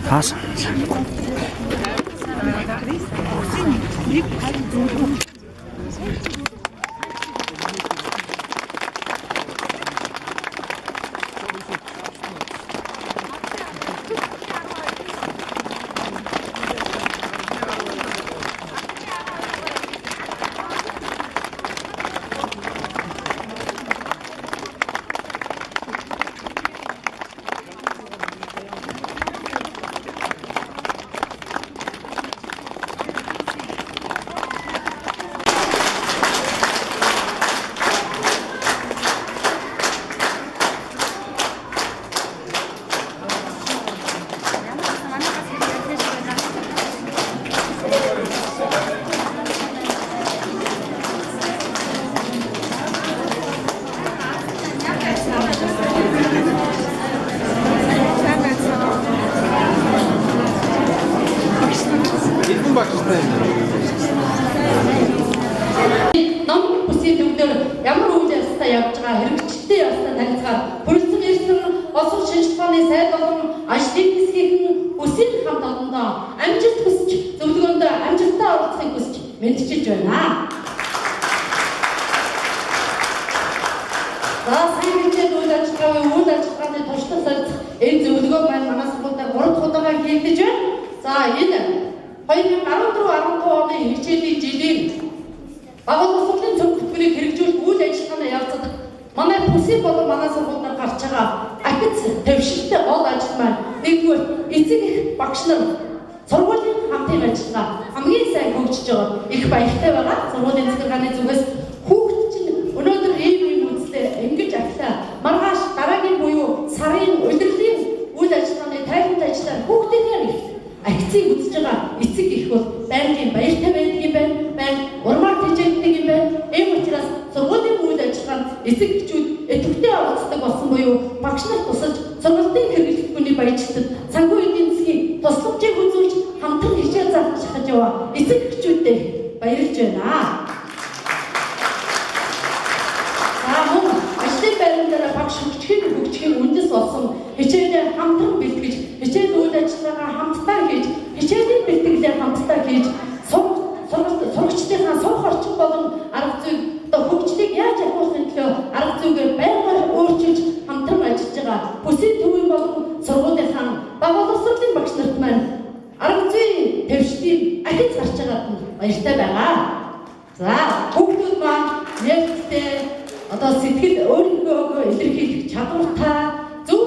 Pass. Намын бүсийн төвдөр ямар үйл явцтай явж байгаа хэрэгжтэй явцтай танилцгаар бүрэлдэхүүн ирсэн олон шинжилгээний сайд болон ажлын хэсгийн бүсийн хамт олондоо амжилт хүсэж зөвлөгөөнд амжилттай оролцохыг хүсэж мэдчилж байна. За сайн хэмжээнд үйл ажиллагааны туршлага солилцох энэ зөвлөгөө манай сургуультай 3 дахь удаагаар хийгдэж байна. За энэ 2014-15 оны хичээлийн жилийн Багаан улсын зөв хөтөлбөрийг хэрэгжүүлэх үйл ажиллагааны явцад манай бүсийн болон манай сургуульд гарч байгаа ахиц төвшөлтэй гол ажил маань нэгдүгээр эцэг их багш нар сургуулийн хамтын ажиллагаа хамгийн сайн хөгжиж байгаа их баяртай байгаа. Сургуулийн захиргааны зүгээс хүүхд чинь өнөөдөр ийм үзлээ ингэж ахлаа маргааш дараагийн буюу сарын удирдлагын үйл ажиллагааны тайлбар ажиллаар хүүхдийн акцийг үзэж байгаа эцэг их бол байнгын баяртай байдаг юм байна. Байнга урмаар тэжээлдэг юм байна. Ийм учраас сургуулийн үйл ажиллагаанд эцэг эхчүүд идэвхтэй оролцдог болсон буюу багш нар тусалж сургуулийн хэрэглэгчдийн баярчдад санхүү эдийн засгийн тусламжийг үзүүлж хамтран хичээл зааж шахаж яваа эцэг эхчүүдэд баярлж байна. Ажлын байрандаа багш хөгжихийн үндэс болсон хичээлээ хамтран бэлтгэж хичээл үйл ажиллагаа хамтдаа хийж хичээлийн бэлтгэлээр хамтдаа хийж сурагчдынхаа суух орчин болон арга зүйг хөгжлийг яаж авахын төлөө арга зүйгээр байнгаар өөрчилж хамтран ажиллаж байгаа бүсийн төвийн болон сургуулийнхаа Багаан улсын багш нарт маань арга зүйн төвшлийг ахиц гарч байгаад баяртай байгаа. За хүүхдүүд маань нээлттэй одоо сэтгэл өөрийнхөө илэрхийлэх чадвартай зөв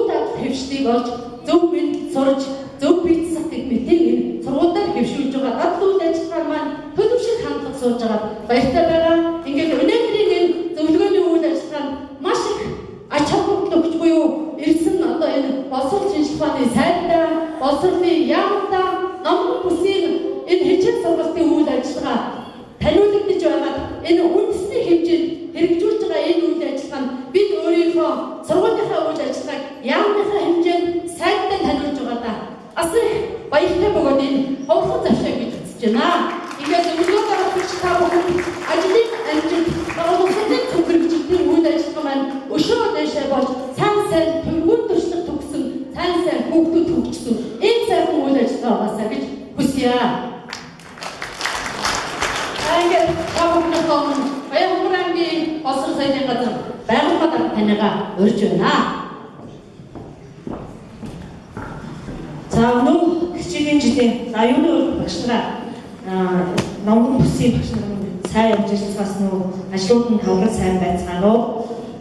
төвшлийг олж зөв мэдлэг сурж зөв бие засаг мэтийн сургуультай хэвшүүлж байгаа гад үйл ажиллагаа маань төлөвшил хандлага сууж байгаа баяртай байгаа. Ингээд өнөөдрийн энэ зөвлөгөөний үйл ажиллагаанд маш их ач холбогдол өгч буюу ирсэн одоо энэ боловсрол шинжилгээний сайдаа, боловсролын яамдаа намын бүсийн энэ хичээл сургалтын үйл ажиллагаа таниулагдж байгаа энэ үндэсний хэмжээнд хэрэгжүүлж байгаа энэ үйл ажиллагаанд бид өөрийнхөө сургуулийнхаа үйл ажиллагааг яамныхаа хэмжээнд сайдтай таниулж байгаа. Асар их баяртай бөгөөд энэ ховхон завшааг гэж үзэж байна. Ингээд зөвлөгөө гаргаж та бүхэн ажлын амжилт Багаан улсын зөв хэрэгжүүлэлтийн үйл ажиллагаа маань өшөө дэшээ болж сайн төвгүүр туршлага төгсөн сайн хүүхдүүд хөгжсөн энэ сайхан үйл ажиллагаа байгаасаа гэж хүсье. Ингээд та бүхнээс өмнө Баянхурангийн боловсрол соёлын газар байгууллагад танайгаа урьж байна. За өнөө хичээлийн жилийн аюулгүй багш нараа намын бүсийн багш нар сайн амжилтаас нөгөө ажлууд нь тавлан сайн байцгаана уу.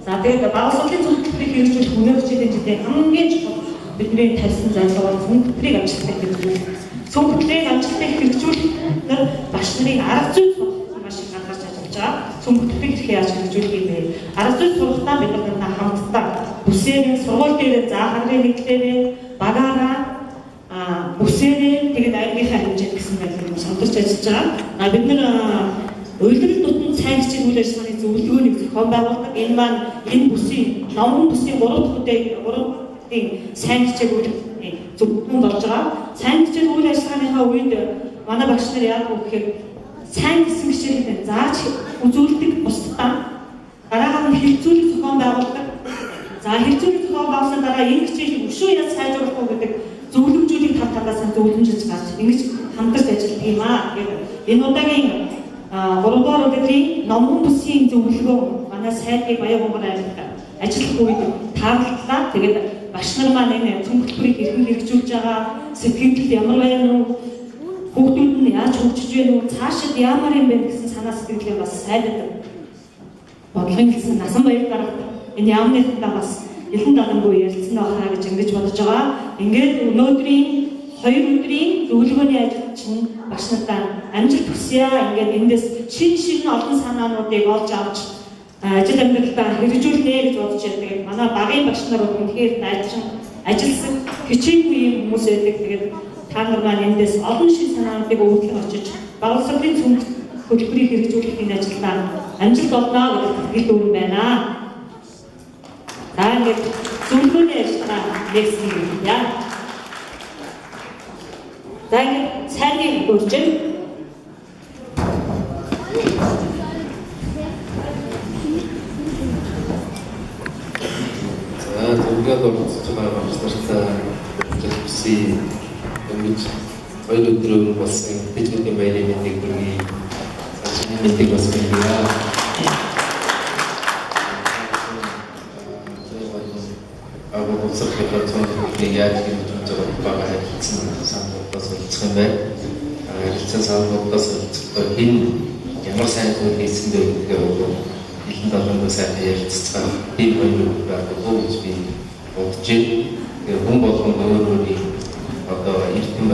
За тэгээд Багаан улсын зөв хөтөлбөрийг хэрэгжүүлэх өнөө хичээлийн жилийн хамгийн чухал бидний тавьсан зорилго бол зөв хөтөлбөрийг амжилттай хэрэгжүүлэх. Зөв хөтөлбөрийг амжилттай хэрэгжүүлэх нар багш нарын арга зүй сургалтын маш их анхаарч ажиллаж байгаа. Зөв хөтөлбөрийг хэрхэн яаж хэрэгжүүлэх юм бэ? Арга зүй сургалтаа бид нар хамтдаа бүсээр сургууль дээр заахарын нэглээрээ багаараа бүсээр тэгээд аймагийнхаа хэмжээнд гэсэн байдлаар хамтарч ажиллаж байгаа. Бид нар Уйлдрал нутгийн сайн хичээл үйл ажиллагааны зөвлөгөөнийг зохион байгуулдаг. Энэ маань энэ бүсийн намын бүсийн 3 дахь сургуулийн сайн хичээл үйл зөвлөмж болж байгаа. Сайн хичээл үйл ажиллагааныхаа үед манай багш нар яадаг вэ гэхээр сайн гэсэн хичээлийг зааж үзүүлдэг бусдаа дараагаар нь хэлцүүлэг зохион байгуулдаг. За хэлцүүлэг зохион байгуулсан дараа энэ хичээлийг өшөө яаж сайжруулах вэ гэдэг зөвлөмжүүдийг тав талаас нь зөвлөмжилж гарч ингэж хамтарч ажилладаг юм аа. Тэгээд энэ удаагийн 3 дугаар өдрийн номон бүсийн зөвлөгөө манай сайдыг Баянгоноор ажиллах үед таарлалаа. Тэгээд багш нар маань энэ цөм хөтөлбөрийг хэрхэн хэрэгжүүлж байгаа, сэтгэлд ямар байна уу, хүүхдүүд нь яаж хөгжиж байна уу, цаашид яамаар юм бэ гэсэн санаа сэтгэлээ бас сайдад бодлогын хэлсэн насан баяр дарга энэ яамныхандаа бас элен далангүй ярилцсан байхаа гэж ингэж бодож байгаа. Ингээд өнөөдрийн 2 өдрийн зөвлөгөөний ажил чинь багш нартаа амжилт хүсье. Ингээд эндээс шин олон санаануудыг олж авч ажил амьдралдаа хэрэгжүүлнэ гэж бодож байдаг. Манай багийн багш нар бол үнэхээр ажилласан хичээгүй юм хүмүүс байдаг. Тэгээд та нар маань эндээс олон шин санаануудыг өвдлөн очиж боловсролын цөм хөтөлбөрийг хэрэгжүүлэхийн ажилдаа амжилт олно гэдэг итгэл дүүрэн байна. За ингээд зөвлөгөөний ажиллагаа нэгсэн юм яа. За ингээд сайныг өрчөн. Зөвлөгөөд оролцож байгаа багш нартай зөвлөсөн ингэж хоёр өдрөөр болсон тэжээний баярын мэндийг хүргэе. Сашны мэндийг бас хүргэе. Боловсролын процесыг яаж хийж байгаа хэлсэн санаудаас үлдэх юм байна. Хэлсэн санаудаас үлдэхдээ хэн ямар сайн зүйл хийсэн бэ гэдгээ хэлэн далангүй сайн ярилцсан тийм юм байгаагүй гэж би бодож байна. Хүн болгонд өөрөөрийн одоо эрдэм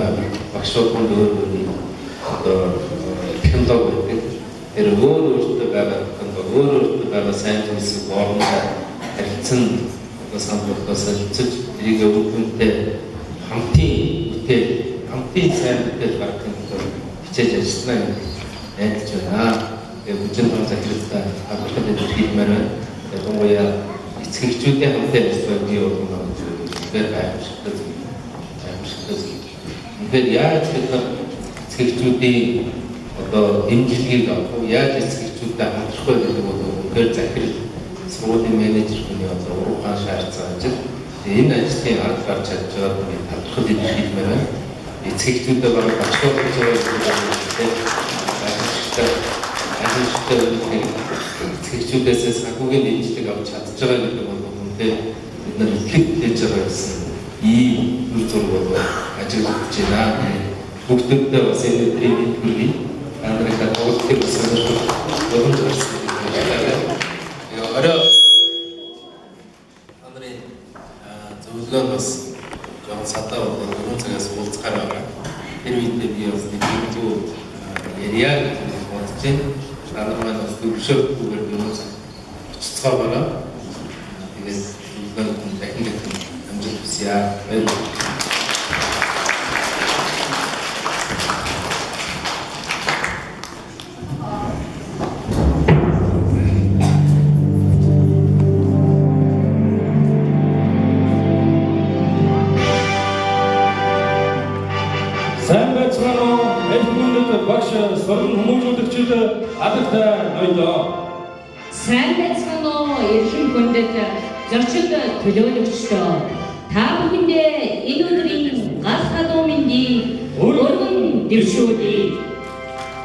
багшуудын өөрөөрийн одоо технологи байдаг. Тэр өөрөөсөө байгаа технологи байгаа сайн зүйлсийг оруулаад харилцан санаудаас хэлцэж тэрийг өвгөнтэй хамтын сайн бүтээл гаргахын тулд хичээж ажиллана гэж байна. Тэгээд бүжин том захиралтай хамтдаа хэлмээр байна. Тэгээд гомгоёа эцэгчүүдийн хамтын ажиллагаа бий болгоно гэдэг аимшигтай. Тэгэхээр яаж гэдэг эцэгчүүдийн одоо дэмжлэгийг авах уу, яаж эцэгчүүдтэй хамтрах вэ гэдэг бол үнээр захирал сургуулийн менежер хүний одоо уруухан шаардсан ажил. Энэ ажлын арга гарч чадж байгаа хүний талхад хэлмээр байна. Эцэгчүүдээ бараг бачгаар хийж байгаа эцэгчүүдээс санхүүгийн дэмжлэг авч чадж байгаа гэдэг бол үнээр бид нар итгэж байгаа гэсэн ийм үр зураг бол ажиглаж байна. Бүгдүүдээ бас энэ тренинг хүргэе. Андрейка тоглолтыг бас боломж гарсан. Орой Андрей зөвлөгөө бас жоон садаа болон өргөн цагаас уулзгаар байгаа. Тэр үедээ би бас нэг юу яриа гэж бодож байна. Дараа нь бас төвшөлтөөр өргөн цаг цоцгоогоо тэгээд зөвлөгөө дахин амжилт хүсье. Сургууль хүмүүжүүлэгчид адагтай ноёлоо. Сайн байцгаана уу эрхэм хүндэт зочид төлөөлөгчдөө. Та бүхэндээ энэ өдрийн гал хадуу мэндийг өргөн дэвшүүлье.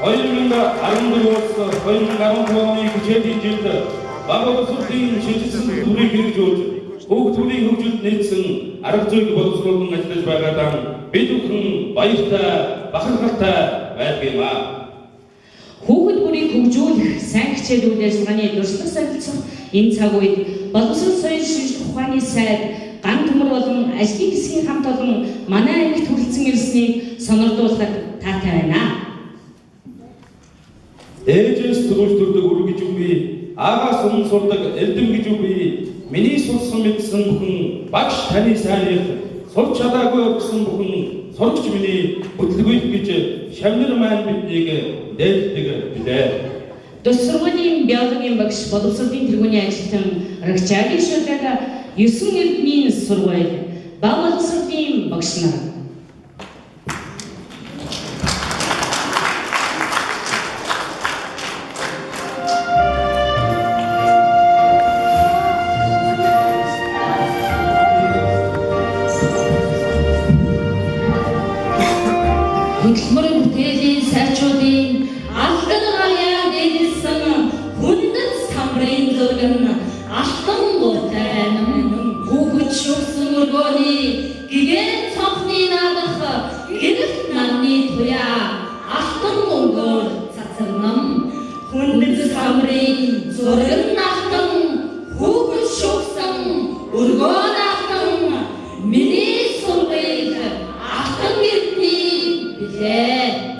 2014-өөс 2015 оны хичээлийн жилд бага боловсролын шинжилсэн төлөвийг хэрэгжүүлж хүүхдүүдийн хөгжилд нийцсэн арга зүйг боловсруулан ажиллаж байгаадаа бид бүхэн баяртай, бахархалтай байдгиймаа. Хүүхэд бүрийг хөгжүүлэх сайн хичээл үйл ажиллагааны дурслаг солилцох энэ цаг үед боловсрол соёл шинжилгээ ухааны сайд ган төмөр болон ажлын хэсгийн хамт олон манай аймагт хүрэлцэн ирснийг сонирдуулахад таатай байна. Ээжээс төлөвлөлтөд үр гэж үгүй, аагаас өмнө сурдаг эрдэм гэж үгүй, миний сурсан мэдсэн бүхэн багш таны сайныг сурч чадаагүй гэсэн бүхэн сурагч миний хөдөлгөөд гэж шавнар маань биднийг дээлдэг билээ. Тус сургуулийн биологийн багш боловсролын тэргүүний ажилтан Рагчаагийн шүлэг 9 эрдмийн сургууль боловсролын багш нар. Хөдөлмөрийн бүтээлийн сайжруудын алдан гаяа дэглэсэн хүндэт самбарын зураг нь алтан гуртай хүүхэд шүгсэн өргөөний гэгэн цонхны наадах гэрэлт намны туяа алтан мөнгөөр цацарнам хүндэт самбарын зураг нь алтан хүүхэд шүгсэн өргөө нь алтан миний сургыг алтан гэртний билээ.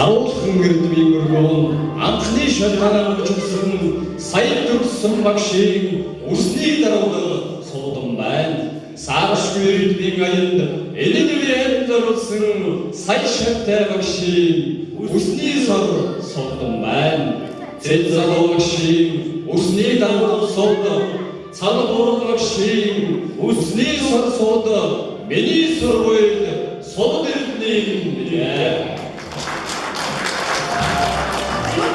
Саулхан гэрдвийн өргөөн анхны шалгаан өгсөн сая төгссөн багшийн үсний даруйд суудан байна. Сааршгүй ирдийн аянд элэдвийн зориулсан сая шавтай багшийн үсний сор суудан байна. Цэцэг багшийн үсний даруйд суудан цалбуур багшийн үсний сор суудан миний сургуульд сууд ирдийн билээ.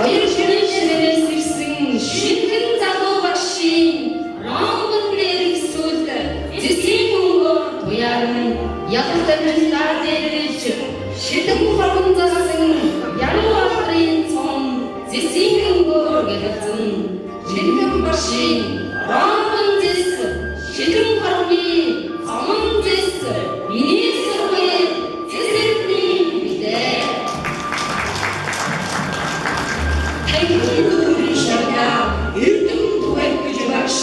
Баяр ширээс ирсэн шинхэн залуу багшийн Лондон дээр сүлд зэсийн мөнгөөр туяаран ялтай мэлдаа дээрж шидэг хорон засан яруу алдрын цом зэсийн мөнгөөр гэлцэн шинхэн багшийн Лондон зэс шидэг хорны цом зэс миний сургууль зэсний билээ. Эрдэм түгээх гэж багш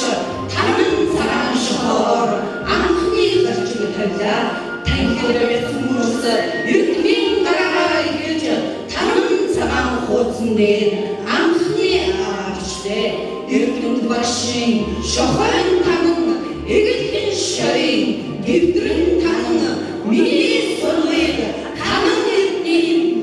танин цагаан шохоор анхны зарчиг тавьлаа. Танхимээс хүмүүс эрдмийн гараа игэж танин цагаан хуудсан дээр анхны авчтэй эрдэм багшийн шохойн танин эгэлхэн шарын дэвдрэн танин миний сургуульд танин эрдний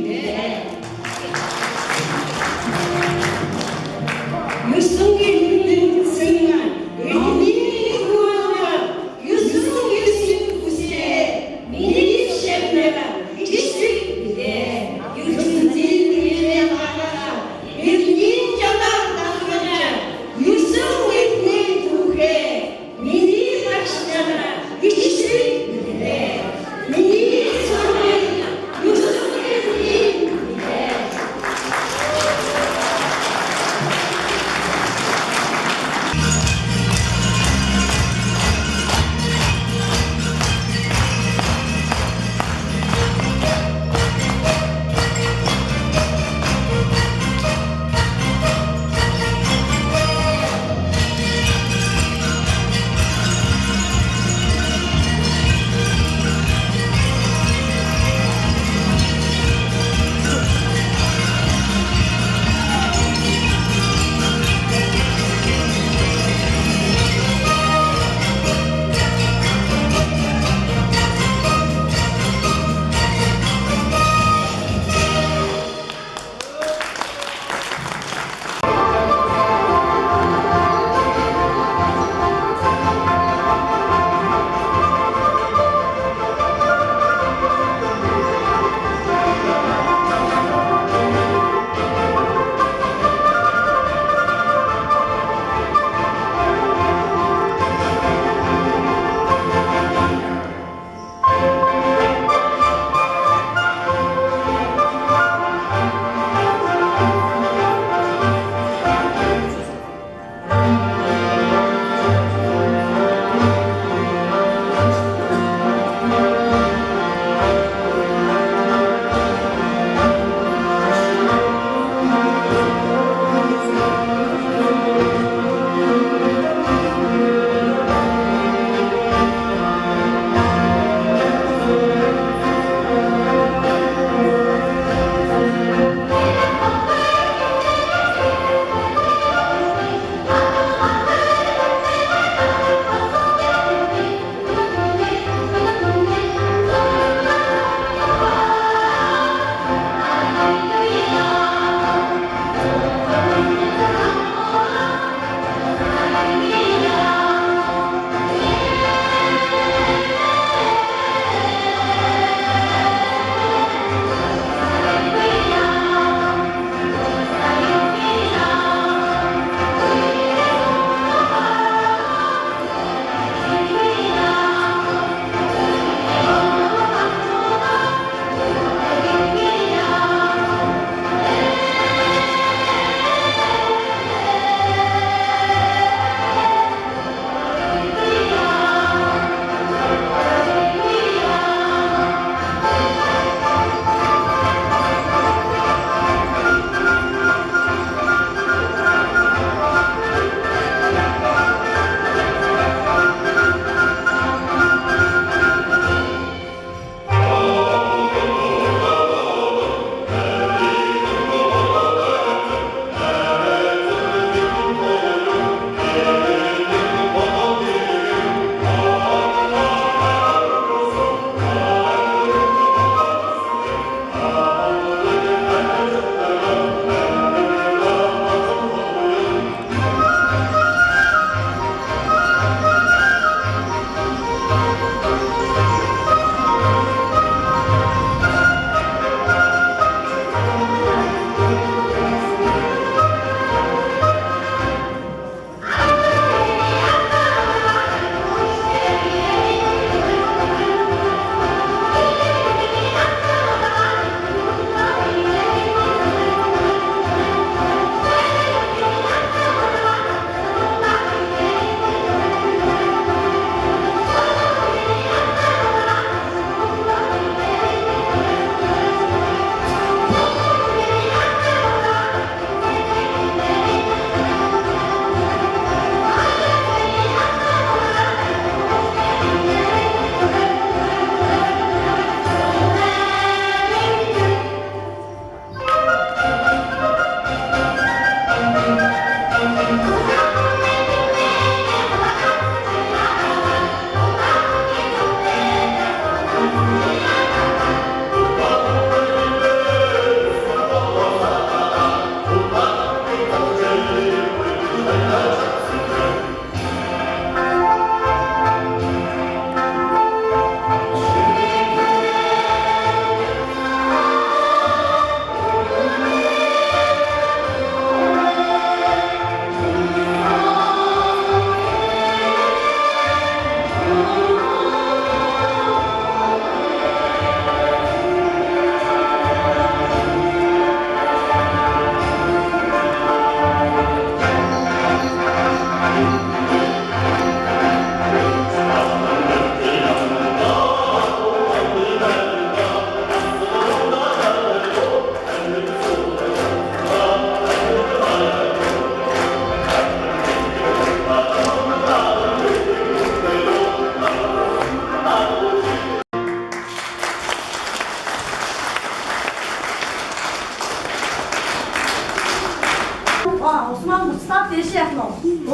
Усман буцлаад дэше явах нь.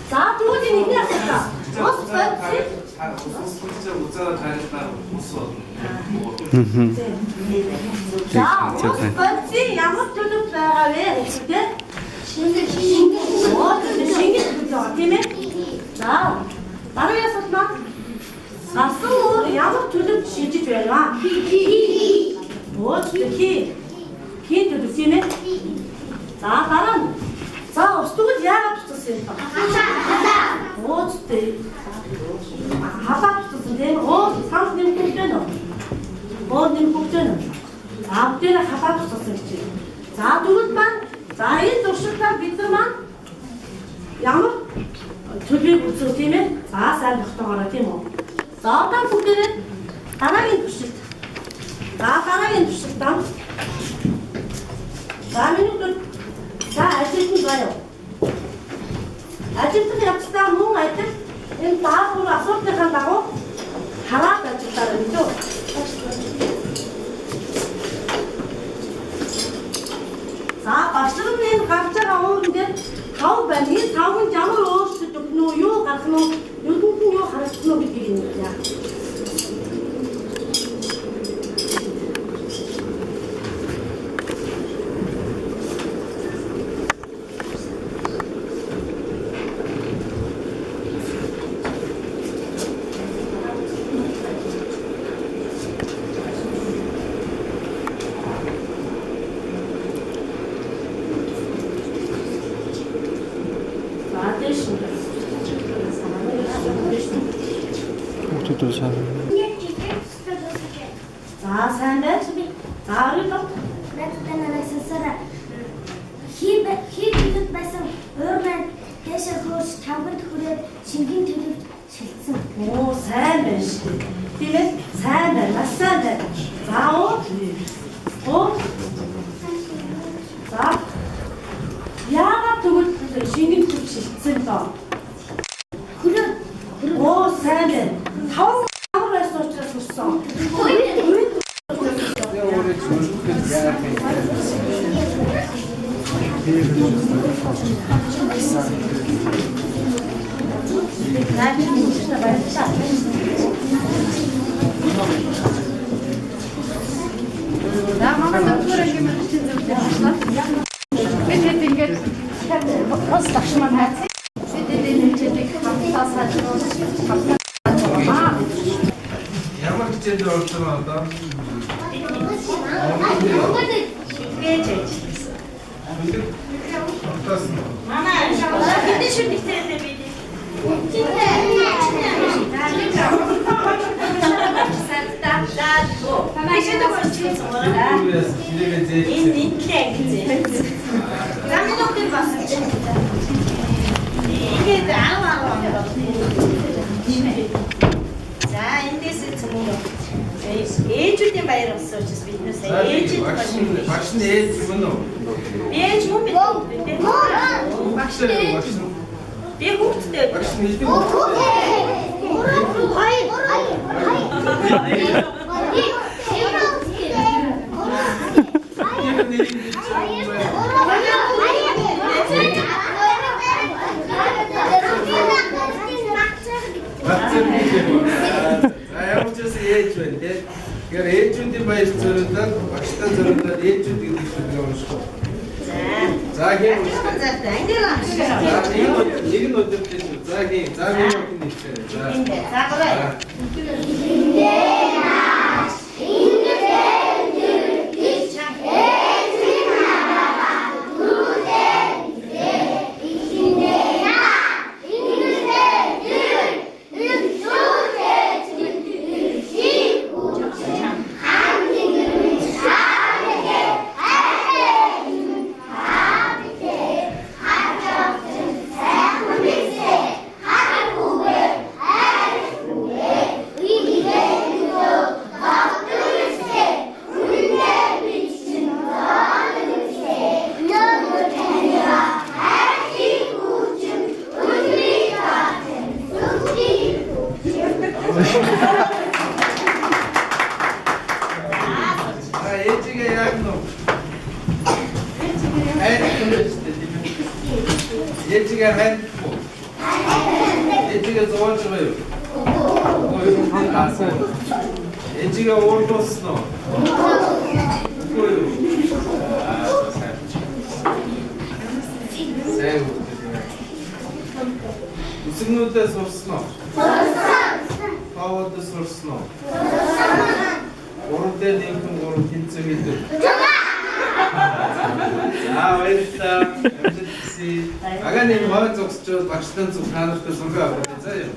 За тэгвэл энэ ихний асуултаа. Ус бодсон. 우자가 잘했다 웃어. За ус бодсон ямар төлөв байгаа вэ гэхдээ шингэл төлөв тийм ээ. За дараагийн асуулт маань насан өөр ямар төлөв шилжиж байна вэ? Хин төлөв тийм ээ. За дараа нь. За ус тэгвэл яагаад туцсан юм бэ? Өөстэй. Хапаад туцсан тийм ээ. Санс нэмэх гэж байна уу? Нэмэх гэж байна уу? Автэр хапаад туцсан гэж байна. За тэгвэл маань за энэ туршилтаар бид нар маань ямар төлөвийг үзэх тийм ээ. За сайн тогтоогоорой тийм үү? За одоо бүгдээрээ дараагийн туршилт. За дараагийн туршилтаа. За минут за ажилтны гаяа. Ажилтны явцдаа мөн ажил энэ даавар асуултынхаа дагуу хараад ажиллаар байна шүү. За багшлан энэ гарч байгаа уурн дээр 5 байна. Энэ 5-нд ямар өөрчлөлт өгнө үү? Юу гарах нь вэ? Юунд нь юу харагдсан уу гэдгийг нь яа. За сайн байна. За орё. Надад нарасасара хийхэд байсан уурман тэшээ хөөс тавганд хүрээд шингэн төлөвт шилжсэн. Оо сайн байна шүү дээ. Тийм ээ. Сайн байна. Маш сайн байна. За оо. За. Яагаад тэгвэл шингэн төлөв шилжсэн доо? Оо сайн байна. Тав байсан учраас хүрсэн. ямар хичээнд орж байгаа одоо? Гэж ажилласан. Манай бидний шүү дэгтэрээ бид. За эндээс цөмөө ээжүүдийн баяр болсон учраас биднээс ээжүүд багш нь ээж юм уу? ээж мөн бид багш би хүүхдтэй багш нь хэлдэг. Ямар ч үсэн ээж байна те. Тэгэхээр ээжүүдийн баяр зориулаад багштай зориулаад ээжүүд гэдэг шиг явуулсан. За тийм үү. Нэг нь өдөртэй шүү. За тийм. За нэг нь хэлчихээ. За. За гурай. ээжигээ хайрлахгүй. Ээжигээ зовоож байгаа юу? ээжигээ уурлуулсан уу? Үгүй юу? сайн. Үсгнүүдээ сурсан уу? Таавуудаа сурсан уу? Гурван дээр нэгэн гурав тэнцээ хийдэг. Баярлалаа. Аганы мод зогсож багштай зүг та нартай сургаа авах гэж заяа.